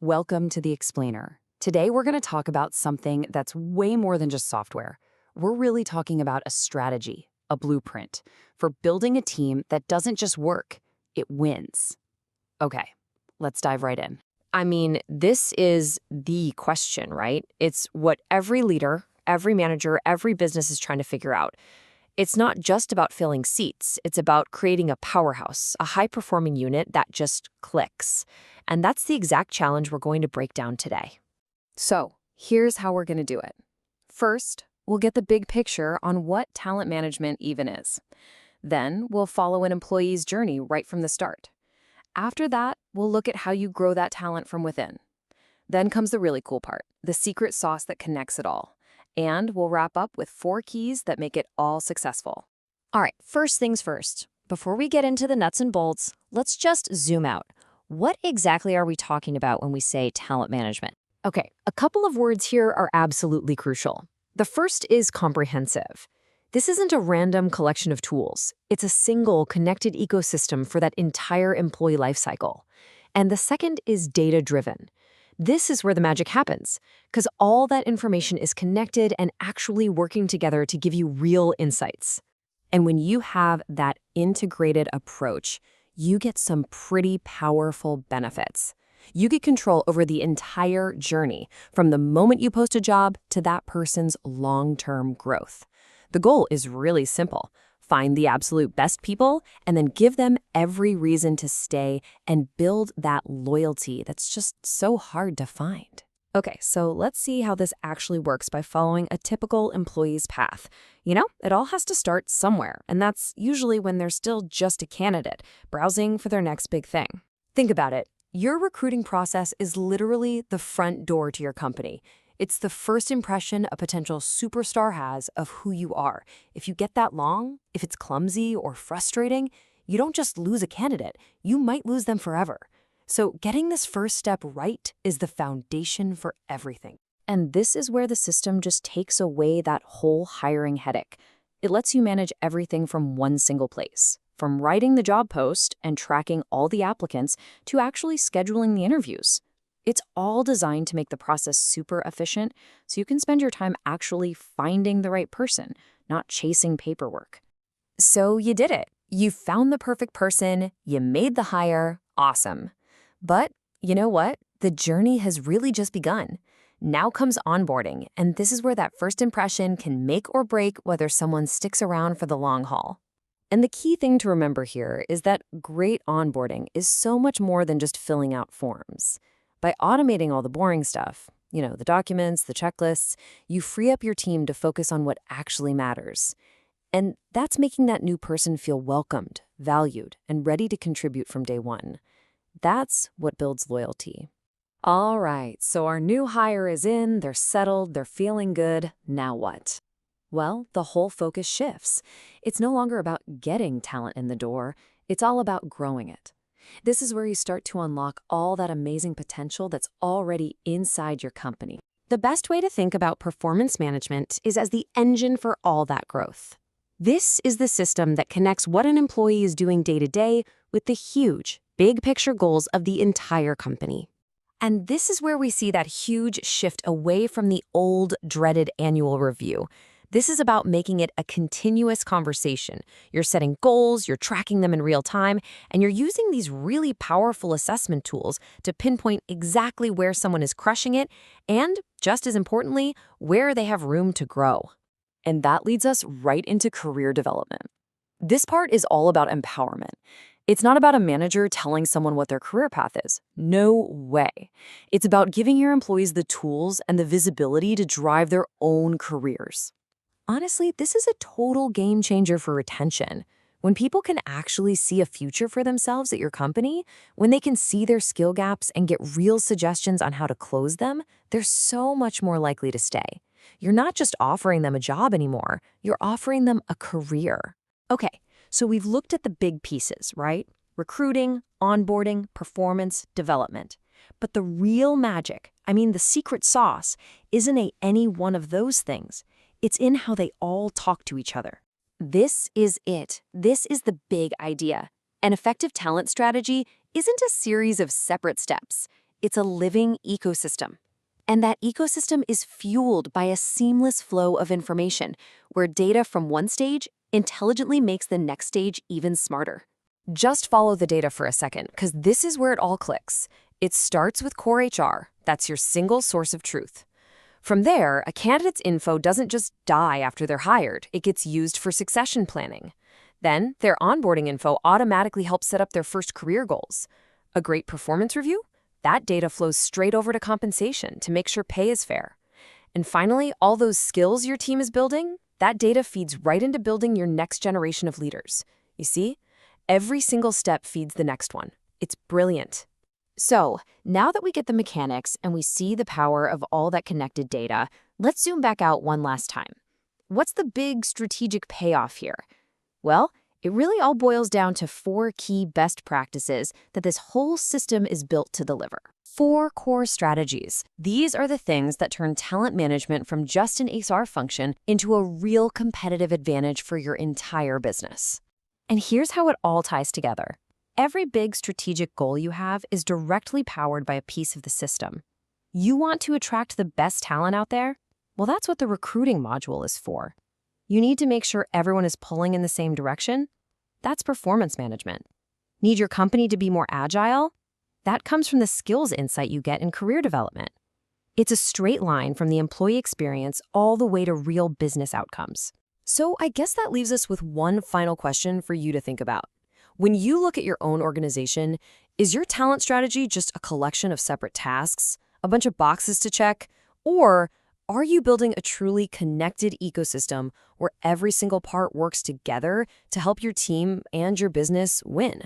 Welcome to The Explainer. Today we're going to talk about something that's way more than just software. We're really talking about a strategy, a blueprint, for building a team that doesn't just work, it wins. Okay, let's dive right in. I mean, this is the question, right? It's what every leader, every manager, every business is trying to figure out. It's not just about filling seats. It's about creating a powerhouse, a high-performing unit that just clicks. And that's the exact challenge we're going to break down today. So, here's how we're going to do it. First, we'll get the big picture on what talent management even is. Then, we'll follow an employee's journey right from the start. After that, we'll look at how you grow that talent from within. Then comes the really cool part, the secret sauce that connects it all. And we'll wrap up with 4 keys that make it all successful. All right, first things first. Before we get into the nuts and bolts, let's just zoom out. What exactly are we talking about when we say talent management? Okay, a couple of words here are absolutely crucial. The first is comprehensive. This isn't a random collection of tools. It's a single connected ecosystem for that entire employee lifecycle. And the second is data-driven. This is where the magic happens, because all that information is connected and actually working together to give you real insights. And when you have that integrated approach, you get some pretty powerful benefits. You get control over the entire journey, from the moment you post a job to that person's long-term growth. The goal is really simple. Find the absolute best people and then give them every reason to stay and build that loyalty that's just so hard to find. Okay, so let's see how this actually works by following a typical employee's path. You know, it all has to start somewhere, and that's usually when they're still just a candidate, browsing for their next big thing. Think about it. Your recruiting process is literally the front door to your company. It's the first impression a potential superstar has of who you are. If you get that wrong, if it's clumsy or frustrating, you don't just lose a candidate, you might lose them forever. So getting this first step right is the foundation for everything. And this is where the system just takes away that whole hiring headache. It lets you manage everything from one single place, from writing the job post and tracking all the applicants to actually scheduling the interviews. It's all designed to make the process super efficient, so you can spend your time actually finding the right person, not chasing paperwork. So you did it. You found the perfect person, you made the hire, awesome. But you know what? The journey has really just begun. Now comes onboarding, and this is where that first impression can make or break whether someone sticks around for the long haul. And the key thing to remember here is that great onboarding is so much more than just filling out forms. By automating all the boring stuff, the documents, the checklists, you free up your team to focus on what actually matters. And that's making that new person feel welcomed, valued, and ready to contribute from day one. That's what builds loyalty. All right, so our new hire is in, they're settled, they're feeling good. Now what? Well, the whole focus shifts. It's no longer about getting talent in the door, it's all about growing it. This is where you start to unlock all that amazing potential that's already inside your company. The best way to think about performance management is as the engine for all that growth. This is the system that connects what an employee is doing day to day with the huge, big picture goals of the entire company. And this is where we see that huge shift away from the old, dreaded annual review. This is about making it a continuous conversation. You're setting goals, you're tracking them in real time, and you're using these really powerful assessment tools to pinpoint exactly where someone is crushing it and, just as importantly, where they have room to grow. And that leads us right into career development. This part is all about empowerment. It's not about a manager telling someone what their career path is. No way. It's about giving your employees the tools and the visibility to drive their own careers. Honestly, this is a total game changer for retention. When people can actually see a future for themselves at your company, when they can see their skill gaps and get real suggestions on how to close them, they're so much more likely to stay. You're not just offering them a job anymore, you're offering them a career. Okay, so we've looked at the big pieces, right? Recruiting, onboarding, performance, development. But the real magic, the secret sauce, isn't any one of those things. It's in how they all talk to each other. This is it. This is the big idea. An effective talent strategy isn't a series of separate steps. It's a living ecosystem. And that ecosystem is fueled by a seamless flow of information, where data from one stage intelligently makes the next stage even smarter. Just follow the data for a second, because this is where it all clicks. It starts with core HR. That's your single source of truth. From there, a candidate's info doesn't just die after they're hired. It gets used for succession planning. Then, their onboarding info automatically helps set up their first career goals. A great performance review? That data flows straight over to compensation to make sure pay is fair. And finally, all those skills your team is building, that data feeds right into building your next generation of leaders. You see? Every single step feeds the next one. It's brilliant. So, now that we get the mechanics and we see the power of all that connected data, let's zoom back out one last time. What's the big strategic payoff here? Well, it really all boils down to 4 key best practices that this whole system is built to deliver. 4 core strategies. These are the things that turn talent management from just an HR function into a real competitive advantage for your entire business. And here's how it all ties together. Every big strategic goal you have is directly powered by a piece of the system. You want to attract the best talent out there? Well, that's what the recruiting module is for. You need to make sure everyone is pulling in the same direction? That's performance management. Need your company to be more agile? That comes from the skills insight you get in career development. It's a straight line from the employee experience all the way to real business outcomes. So I guess that leaves us with one final question for you to think about. When you look at your own organization, is your talent strategy just a collection of separate tasks, a bunch of boxes to check, or are you building a truly connected ecosystem where every single part works together to help your team and your business win?